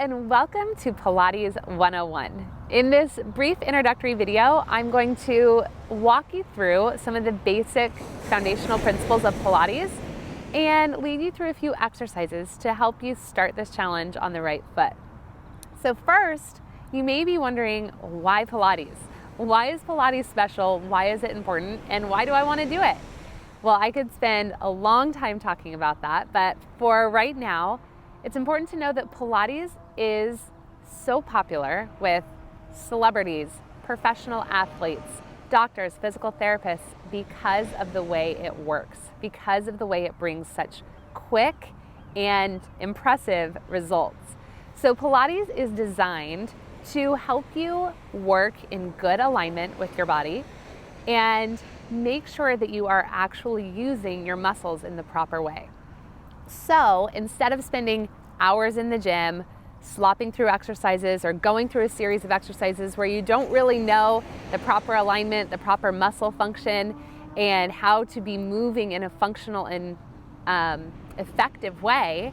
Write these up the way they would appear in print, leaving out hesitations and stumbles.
and welcome to Pilates 101. In this brief introductory video, I'm going to walk you through some of the basic foundational principles of Pilates and lead you through a few exercises to help you start this challenge on the right foot. So first, you may be wondering, why Pilates? Why is Pilates special? Why is it important? And why do I want to do it? Well, I could spend a long time talking about that, but for right now, it's important to know that Pilates is so popular with celebrities, professional athletes, doctors, physical therapists, because of the way it works, because of the way it brings such quick and impressive results. So Pilates is designed to help you work in good alignment with your body and make sure that you are actually using your muscles in the proper way. So instead of spending hours in the gym, slopping through exercises or going through a series of exercises where you don't really know the proper alignment, the proper muscle function, and how to be moving in a functional and effective way,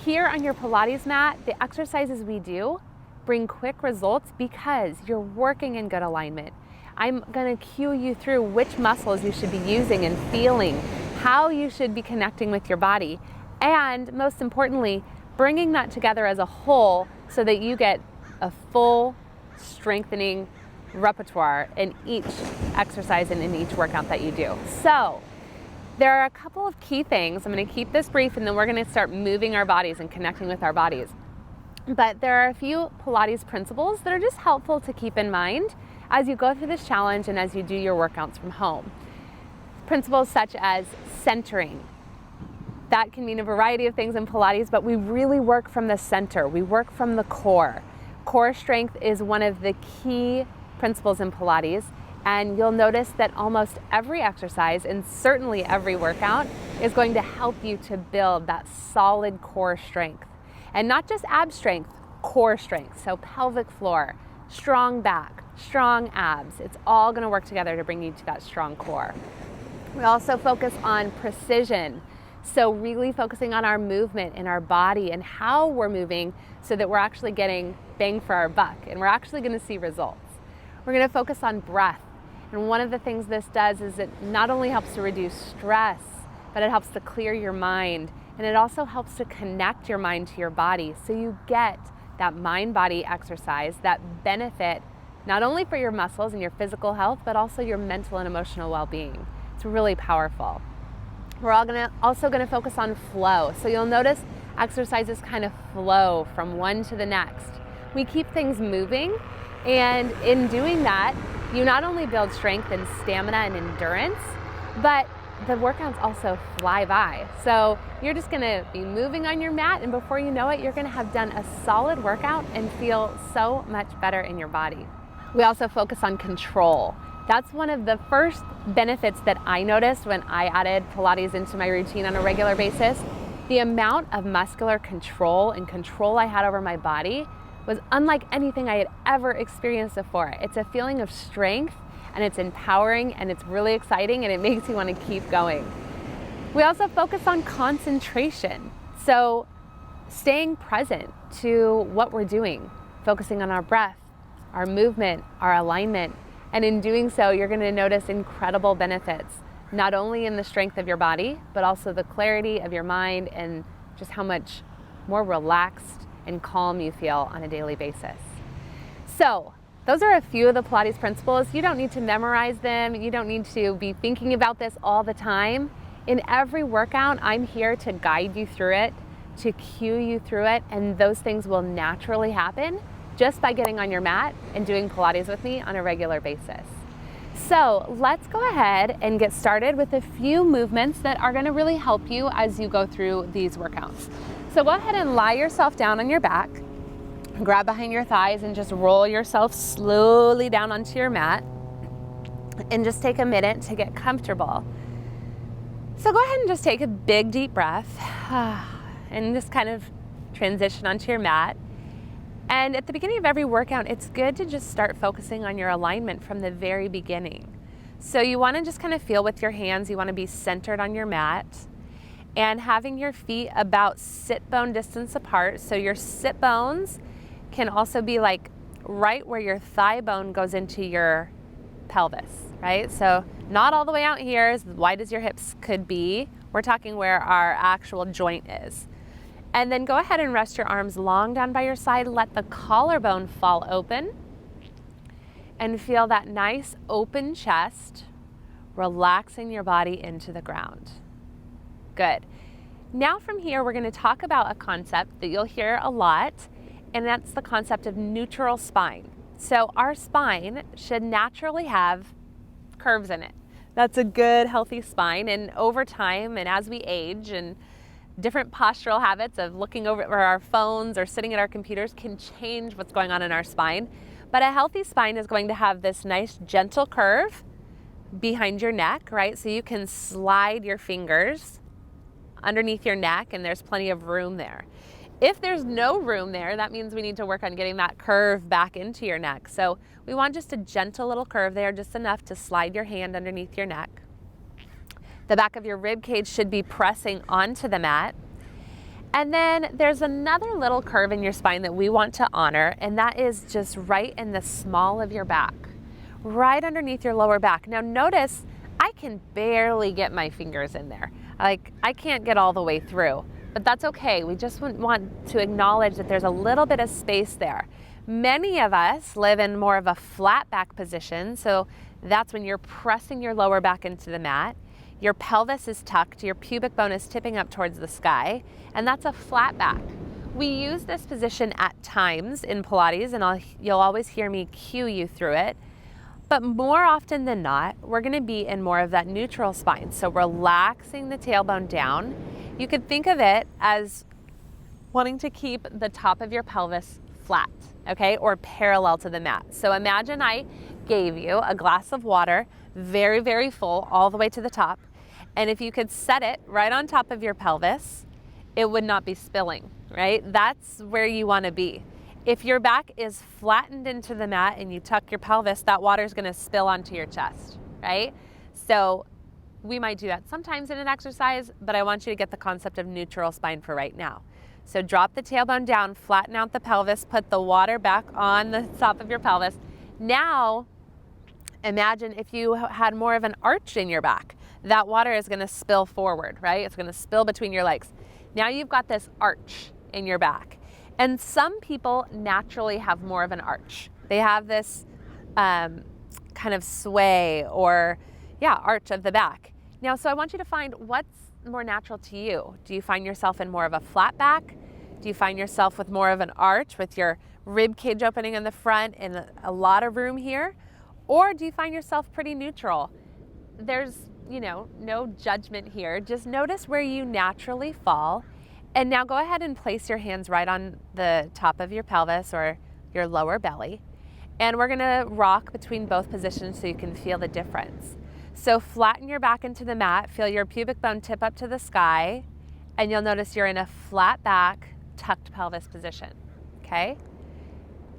here on your Pilates mat, the exercises we do bring quick results because you're working in good alignment. I'm going to cue you through which muscles you should be using and feeling, how you should be connecting with your body, and most importantly, bringing that together as a whole so that you get a full strengthening repertoire in each exercise and in each workout that you do. So there are a couple of key things. I'm going to keep this brief and then we're going to start moving our bodies and connecting with our bodies. But there are a few Pilates principles that are just helpful to keep in mind as you go through this challenge and as you do your workouts from home. Principles such as centering. That can mean a variety of things in Pilates, but we really work from the center. We work from the core. Core strength is one of the key principles in Pilates, and you'll notice that almost every exercise, and certainly every workout, is going to help you to build that solid core strength. And not just ab strength, core strength. So pelvic floor, strong back, strong abs. It's all going to work together to bring you to that strong core. We also focus on precision. So really focusing on our movement in our body and how we're moving so that we're actually getting bang for our buck and we're actually going to see results. We're going to focus on breath. And one of the things this does is it not only helps to reduce stress, but it helps to clear your mind. And it also helps to connect your mind to your body so you get that mind-body exercise, that benefit not only for your muscles and your physical health, but also your mental and emotional well-being. It's really powerful. We're also going to focus on flow. So you'll notice exercises kind of flow from one to the next. We keep things moving, and in doing that, you not only build strength and stamina and endurance, but the workouts also fly by. So you're just going to be moving on your mat, and before you know it, you're going to have done a solid workout and feel so much better in your body. We also focus on control. That's one of the first benefits that I noticed when I added Pilates into my routine on a regular basis. The amount of muscular control and control I had over my body was unlike anything I had ever experienced before. It's a feeling of strength, and it's empowering, and it's really exciting, and it makes you want to keep going. We also focus on concentration. So staying present to what we're doing, focusing on our breath, our movement, our alignment. And in doing so, you're going to notice incredible benefits, not only in the strength of your body, but also the clarity of your mind and just how much more relaxed and calm you feel on a daily basis. So those are a few of the Pilates principles. You don't need to memorize them. You don't need to be thinking about this all the time. In every workout, I'm here to guide you through it, to cue you through it, and those things will naturally happen just by getting on your mat and doing Pilates with me on a regular basis. So let's go ahead and get started with a few movements that are going to really help you as you go through these workouts. So go ahead and lie yourself down on your back, grab behind your thighs, and just roll yourself slowly down onto your mat, and just take a minute to get comfortable. So go ahead and just take a big deep breath and just kind of transition onto your mat. And at the beginning of every workout, it's good to just start focusing on your alignment from the very beginning. So you want to just kind of feel with your hands, you want to be centered on your mat. and having your feet about sit bone distance apart. So your sit bones can also be like right where your thigh bone goes into your pelvis, right? So not all the way out here, as wide as your hips could be. We're talking where our actual joint is. And then go ahead and rest your arms long down by your side. Let the collarbone fall open and feel that nice open chest, relaxing your body into the ground. Good. Now from here, we're going to talk about a concept that you'll hear a lot, and that's the concept of neutral spine. So our spine should naturally have curves in it. That's a good, healthy spine. And over time, and as we age, and different postural habits of looking over our phones or sitting at our computers can change what's going on in our spine. But a healthy spine is going to have this nice, gentle curve behind your neck, right? So you can slide your fingers underneath your neck, and there's plenty of room there. If there's no room there, that means we need to work on getting that curve back into your neck. So we want just a gentle little curve there, just enough to slide your hand underneath your neck. The back of your rib cage should be pressing onto the mat. And then there's another little curve in your spine that we want to honor, and that is just right in the small of your back, right underneath your lower back. Now notice I can barely get my fingers in there. Like, I can't get all the way through, but that's okay. We just want to acknowledge that there's a little bit of space there. Many of us live in more of a flat back position, so that's when you're pressing your lower back into the mat. Your pelvis is tucked, your pubic bone is tipping up towards the sky, and that's a flat back. We use this position at times in Pilates, and you'll always hear me cue you through it. But more often than not, we're gonna be in more of that neutral spine. So relaxing the tailbone down. You could think of it as wanting to keep the top of your pelvis flat, okay, or parallel to the mat. So imagine I gave you a glass of water, very, very full, all the way to the top. And if you could set it right on top of your pelvis, it would not be spilling, right? That's where you wanna be. If your back is flattened into the mat and you tuck your pelvis, that water is gonna spill onto your chest, right? So we might do that sometimes in an exercise, but I want you to get the concept of neutral spine for right now. So drop the tailbone down, flatten out the pelvis, put the water back on the top of your pelvis. Now, imagine if you had more of an arch in your back. That water is gonna spill forward, right? It's gonna spill between your legs. Now you've got this arch in your back. And some people naturally have more of an arch. They have this kind of sway or, arch of the back. Now, so I want you to find what's more natural to you. Do you find yourself in more of a flat back? Do you find yourself with more of an arch with your rib cage opening in the front and a lot of room here? Or do you find yourself pretty neutral? There's, no judgment here. Just notice where you naturally fall. And now go ahead and place your hands right on the top of your pelvis or your lower belly. And we're gonna rock between both positions so you can feel the difference. So flatten your back into the mat, feel your pubic bone tip up to the sky, and you'll notice you're in a flat back, tucked pelvis position, okay?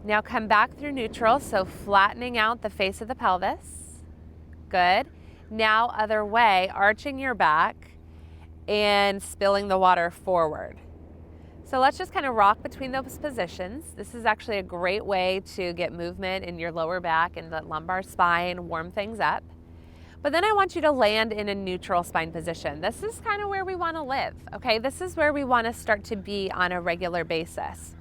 Now come back through neutral, so flattening out the face of the pelvis. Good. Now other way, arching your back and spilling the water forward. So let's just kind of rock between those positions. This is actually a great way to get movement in your lower back and the lumbar spine, warm things up. But then I want you to land in a neutral spine position. This is kind of where we want to live, okay? This is where we want to start to be on a regular basis.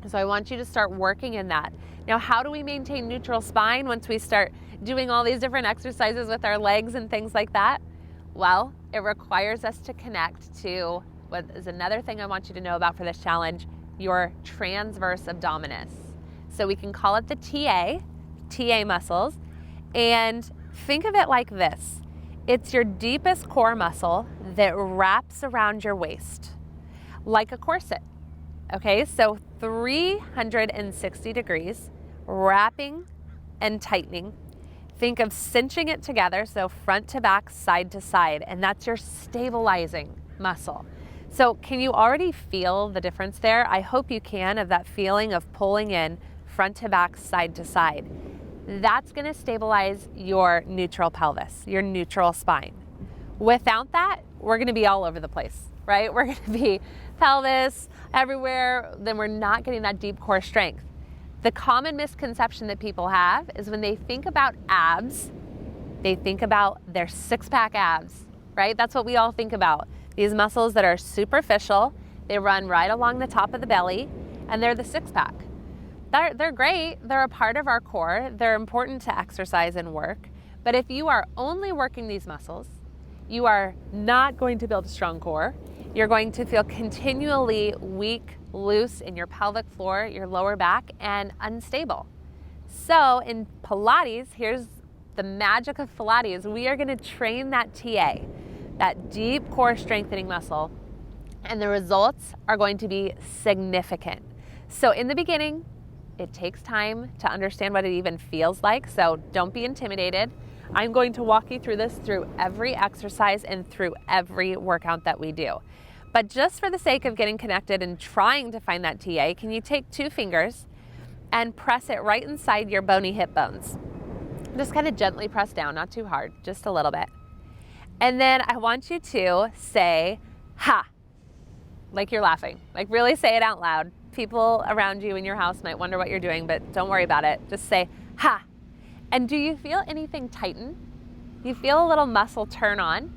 So I want you to start working in that. Now, how do we maintain neutral spine once we start doing all these different exercises with our legs and things like that? Well, it requires us to connect to what is another thing I want you to know about for this challenge, your transverse abdominis. So we can call it the TA muscles, and think of it like this. It's your deepest core muscle that wraps around your waist like a corset. Okay, so 360 degrees, wrapping and tightening. Think of cinching it together, so front to back, side to side, and that's your stabilizing muscle. So can you already feel the difference there? I hope you can, of that feeling of pulling in front to back, side to side. That's gonna stabilize your neutral pelvis, your neutral spine. Without that, we're gonna be all over the place, right? We're gonna be pelvis everywhere, then we're not getting that deep core strength. The common misconception that people have is when they think about abs, they think about their six-pack abs, right? That's what we all think about. These muscles that are superficial, they run right along the top of the belly, and they're the six-pack. They're great, they're a part of our core, they're important to exercise and work, but if you are only working these muscles, you are not going to build a strong core. You're going to feel continually weak, loose in your pelvic floor, your lower back, and unstable. So in Pilates, here's the magic of Pilates. We are going to train that TA, that deep core strengthening muscle, and the results are going to be significant. So in the beginning, it takes time to understand what it even feels like, so don't be intimidated. I'm going to walk you through this through every exercise and through every workout that we do. But just for the sake of getting connected and trying to find that TA, can you take 2 fingers and press it right inside your bony hip bones? Just kind of gently press down, not too hard, just a little bit. And then I want you to say, ha, like you're laughing. Like really say it out loud. People around you in your house might wonder what you're doing, but don't worry about it. Just say, ha. And do you feel anything tighten? You feel a little muscle turn on?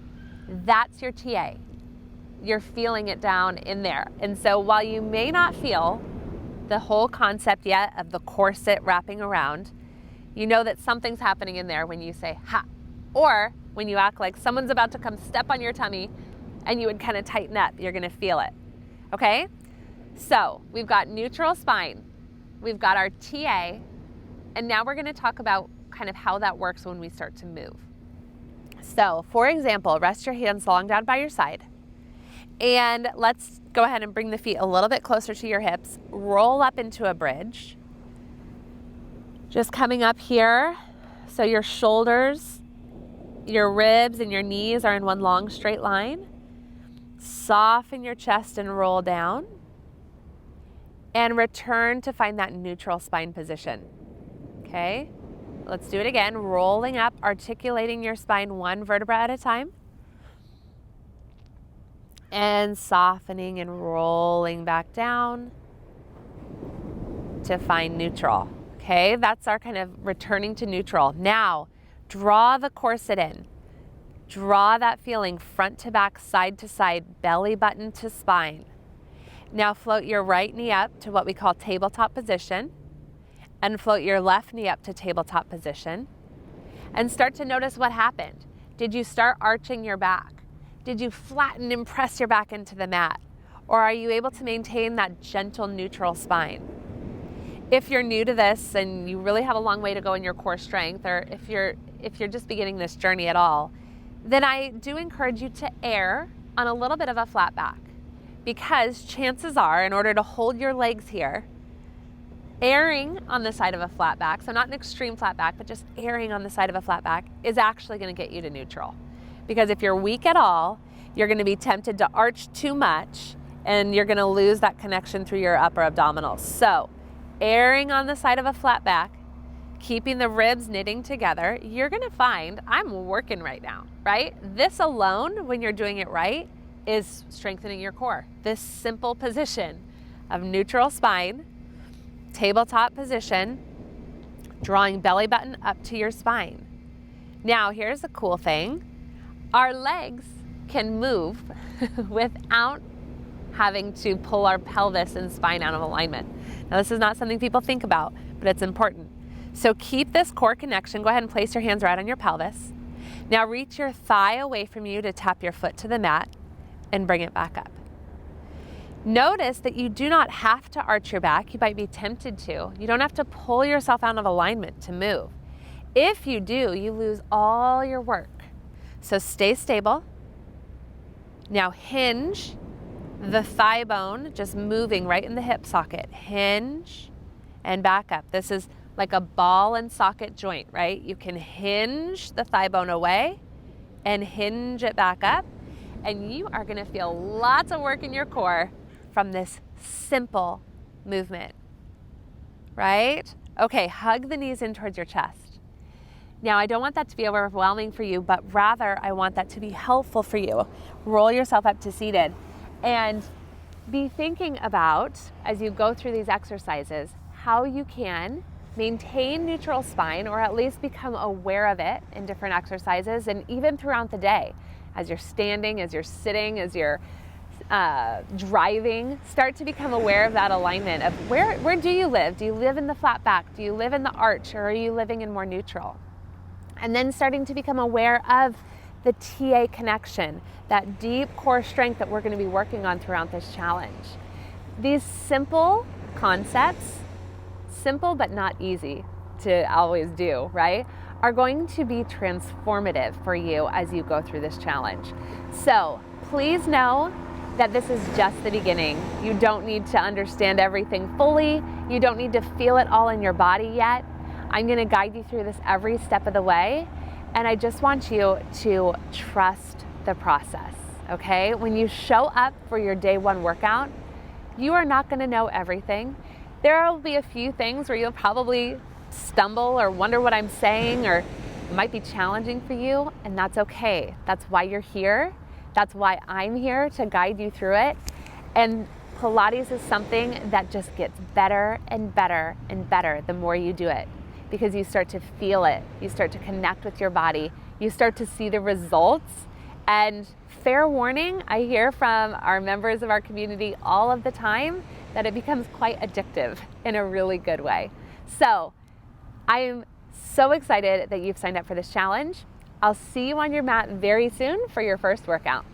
That's your TA. You're feeling it down in there. And so while you may not feel the whole concept yet of the corset wrapping around, you know that something's happening in there when you say, ha. Or when you act like someone's about to come step on your tummy and you would kind of tighten up, you're gonna feel it, okay? So we've got neutral spine, we've got our TA, and now we're gonna talk about kind of how that works when we start to move. So for example, rest your hands long down by your side, and let's go ahead and bring the feet a little bit closer to your hips, roll up into a bridge. Just coming up here, so your shoulders, your ribs, and your knees are in one long straight line. Soften your chest and roll down. And return to find that neutral spine position. Okay? Let's do it again. Rolling up, articulating your spine 1 vertebra at a time. And softening and rolling back down to find neutral. Okay, that's our kind of returning to neutral. Now, draw the corset in. Draw that feeling front to back, side to side, belly button to spine. Now float your right knee up to what we call tabletop position, and float your left knee up to tabletop position, and start to notice what happened. Did you start arching your back? Did you flatten and press your back into the mat? Or are you able to maintain that gentle neutral spine? If you're new to this and you really have a long way to go in your core strength, or if you're just beginning this journey at all, then I do encourage you to err on a little bit of a flat back, because chances are, in order to hold your legs here, erring on the side of a flat back, so not an extreme flat back, but just erring on the side of a flat back, is actually going to get you to neutral. Because if you're weak at all, you're going to be tempted to arch too much, and you're going to lose that connection through your upper abdominals. So erring on the side of a flat back, keeping the ribs knitting together, you're going to find I'm working right now, right? This alone, when you're doing it right, is strengthening your core. This simple position of neutral spine, tabletop position, drawing belly button up to your spine. Now, here's the cool thing. Our legs can move without having to pull our pelvis and spine out of alignment. Now, this is not something people think about, but it's important. So keep this core connection. Go ahead and place your hands right on your pelvis. Now reach your thigh away from you to tap your foot to the mat and bring it back up. Notice that you do not have to arch your back. You might be tempted to. You don't have to pull yourself out of alignment to move. If you do, you lose all your work. So stay stable. Now hinge the thigh bone, just moving right in the hip socket. Hinge and back up. This is like a ball and socket joint, right? You can hinge the thigh bone away and hinge it back up, and you are gonna feel lots of work in your core from this simple movement, right? Okay, hug the knees in towards your chest. Now, I don't want that to be overwhelming for you, but rather I want that to be helpful for you. Roll yourself up to seated and be thinking about, as you go through these exercises, how you can maintain neutral spine, or at least become aware of it in different exercises and even throughout the day. As you're standing, as you're sitting, as you're driving, start to become aware of that alignment of where do you live? Do you live in the flat back? Do you live in the arch, or are you living in more neutral? And then starting to become aware of the TA connection, that deep core strength that we're going to be working on throughout this challenge. These simple concepts, simple but not easy to always do, right, are going to be transformative for you as you go through this challenge. So please know that this is just the beginning. You don't need to understand everything fully. You don't need to feel it all in your body yet. I'm going to guide you through this every step of the way, and I just want you to trust the process, okay? When you show up for your day one workout, you are not going to know everything. There will be a few things where you'll probably stumble or wonder what I'm saying, or it might be challenging for you, and that's okay. That's why you're here. That's why I'm here to guide you through it. And Pilates is something that just gets better and better and better the more you do it, because you start to feel it. You start to connect with your body. You start to see the results. And fair warning, I hear from our members of our community all of the time that it becomes quite addictive in a really good way. So I am so excited that you've signed up for this challenge. I'll see you on your mat very soon for your first workout.